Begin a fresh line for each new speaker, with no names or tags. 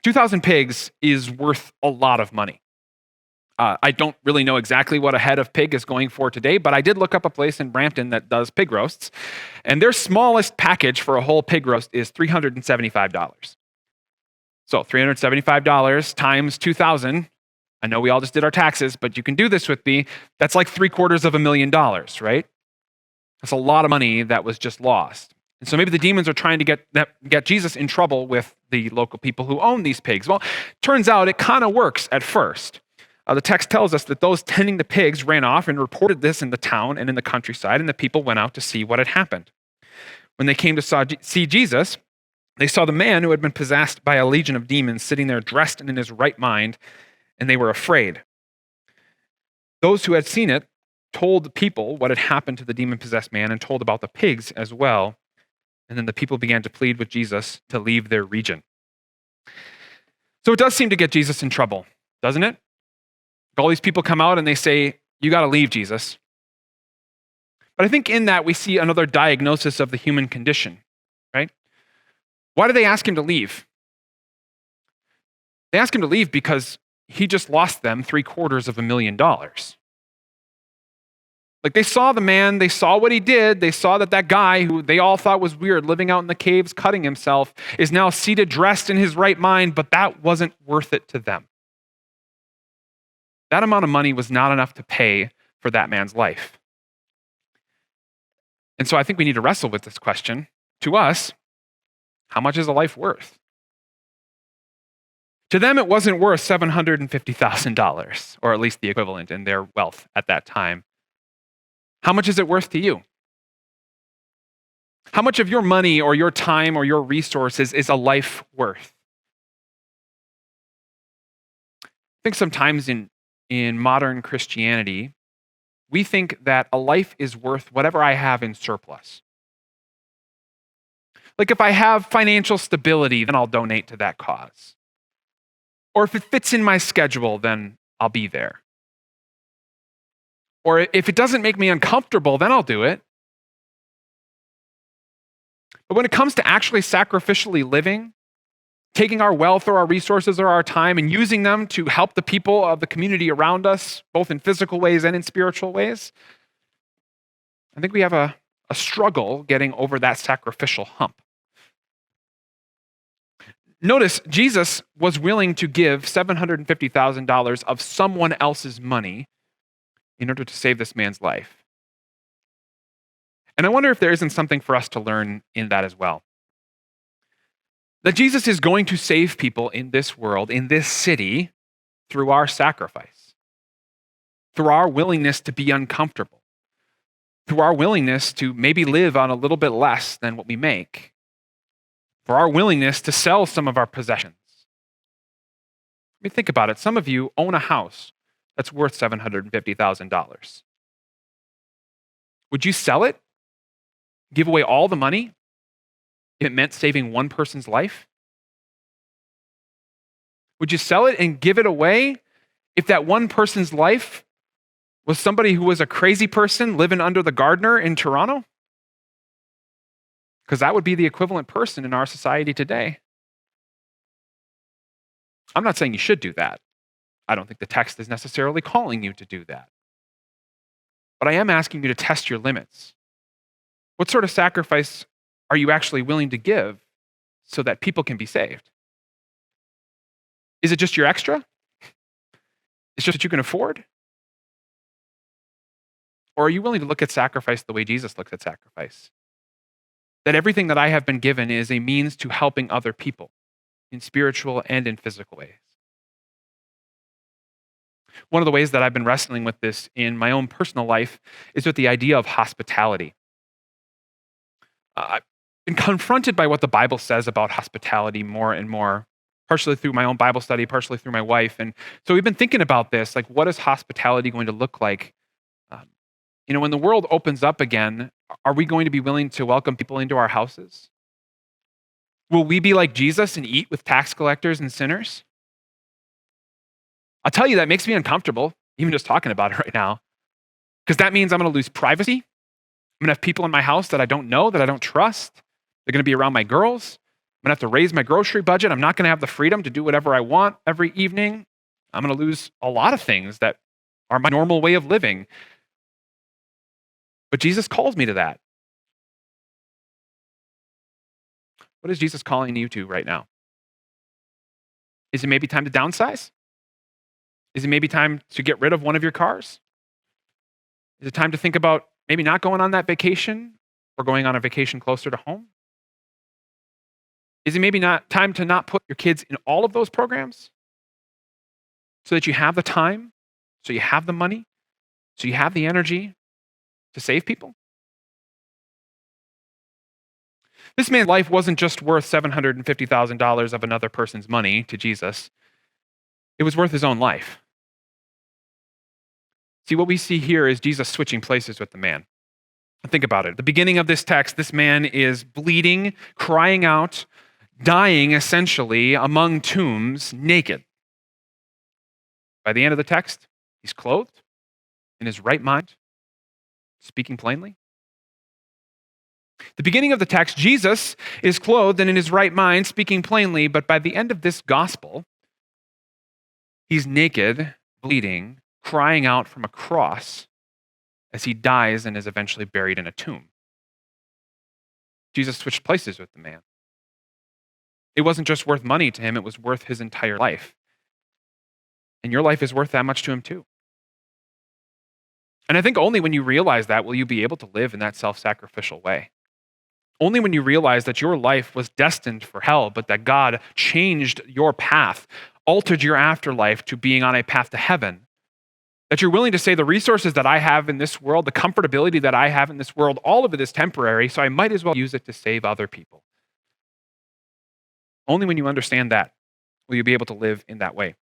2,000 pigs is worth a lot of money. I don't really know exactly what a head of pig is going for today, but I did look up a place in Brampton that does pig roasts, and their smallest package for a whole pig roast is $375. So $375 times 2,000. I know we all just did our taxes, but you can do this with me. That's like $750,000, right? That's a lot of money that was just lost. And so maybe the demons are trying to get Jesus in trouble with the local people who own these pigs. Well, turns out it kind of works at first. The text tells us that those tending the pigs ran off and reported this in the town and in the countryside, and the people went out to see what had happened. When they came to see Jesus, they saw the man who had been possessed by a legion of demons sitting there dressed and in his right mind, and they were afraid. Those who had seen it told the people what had happened to the demon-possessed man and told about the pigs as well. And then the people began to plead with Jesus to leave their region. So it does seem to get Jesus in trouble, doesn't it? All these people come out and they say, you got to leave, Jesus. But I think in that we see another diagnosis of the human condition, right? Why do they ask him to leave? They ask him to leave because he just lost them $750,000. Like they saw the man, they saw what he did, they saw that guy who they all thought was weird, living out in the caves, cutting himself, is now seated, dressed in his right mind, but that wasn't worth it to them. That amount of money was not enough to pay for that man's life. And so I think we need to wrestle with this question. To us, how much is a life worth? To them, it wasn't worth $750,000, or at least the equivalent in their wealth at that time. How much is it worth to you? How much of your money or your time or your resources is a life worth? I think sometimes in modern Christianity, we think that a life is worth whatever I have in surplus. Like if I have financial stability, then I'll donate to that cause. Or if it fits in my schedule, then I'll be there. Or if it doesn't make me uncomfortable, then I'll do it. But when it comes to actually sacrificially living, taking our wealth or our resources or our time and using them to help the people of the community around us, both in physical ways and in spiritual ways, I think we have a struggle getting over that sacrificial hump. Notice, Jesus was willing to give $750,000 of someone else's money in order to save this man's life. And I wonder if there isn't something for us to learn in that as well. That Jesus is going to save people in this world, in this city, through our sacrifice, through our willingness to be uncomfortable, through our willingness to maybe live on a little bit less than what we make, for our willingness to sell some of our possessions. I mean, think about it. Some of you own a house that's worth $750,000. Would you sell it? Give away all the money if it meant saving one person's life? Would you sell it and give it away if that one person's life was somebody who was a crazy person living under the gardener in Toronto? Because that would be the equivalent person in our society today. I'm not saying you should do that. I don't think the text is necessarily calling you to do that. But I am asking you to test your limits. What sort of sacrifice are you actually willing to give so that people can be saved? Is it just your extra? It's just what you can afford? Or are you willing to look at sacrifice the way Jesus looks at sacrifice? That everything that I have been given is a means to helping other people in spiritual and in physical ways. One of the ways that I've been wrestling with this in my own personal life is with the idea of hospitality. I've been confronted by what the Bible says about hospitality more and more, partially through my own Bible study, partially through my wife. And so we've been thinking about this, like what is hospitality going to look like? When the world opens up again, are we going to be willing to welcome people into our houses? Will we be like Jesus and eat with tax collectors and sinners? I'll tell you, that makes me uncomfortable, even just talking about it right now, because that means I'm going to lose privacy. I'm going to have people in my house that I don't know, that I don't trust. They're going to be around my girls. going to have to raise my grocery budget. I'm not going to have the freedom to do whatever I want every evening. I'm going to lose a lot of things that are my normal way of living. But Jesus calls me to that. What is Jesus calling you to right now? Is it maybe time to downsize? Is it maybe time to get rid of one of your cars? Is it time to think about maybe not going on that vacation or going on a vacation closer to home? Is it maybe not time to not put your kids in all of those programs so that you have the time, so you have the money, so you have the energy to save people? This man's life wasn't just worth $750,000 of another person's money to Jesus. It was worth his own life. See, what we see here is Jesus switching places with the man. Think about it. At the beginning of this text, this man is bleeding, crying out, dying essentially among tombs, naked. By the end of the text, he's clothed, in his right mind, speaking plainly. The beginning of the text, Jesus is clothed and in his right mind, speaking plainly, but by the end of this gospel, he's naked, bleeding, crying out from a cross as he dies and is eventually buried in a tomb. Jesus switched places with the man. It wasn't just worth money to him, it was worth his entire life. And your life is worth that much to him too. And I think only when you realize that will you be able to live in that self-sacrificial way. Only when you realize that your life was destined for hell, but that God changed your path, altered your afterlife to being on a path to heaven, that you're willing to say the resources that I have in this world, the comfortability that I have in this world, all of it is temporary, so I might as well use it to save other people. Only when you understand that will you be able to live in that way.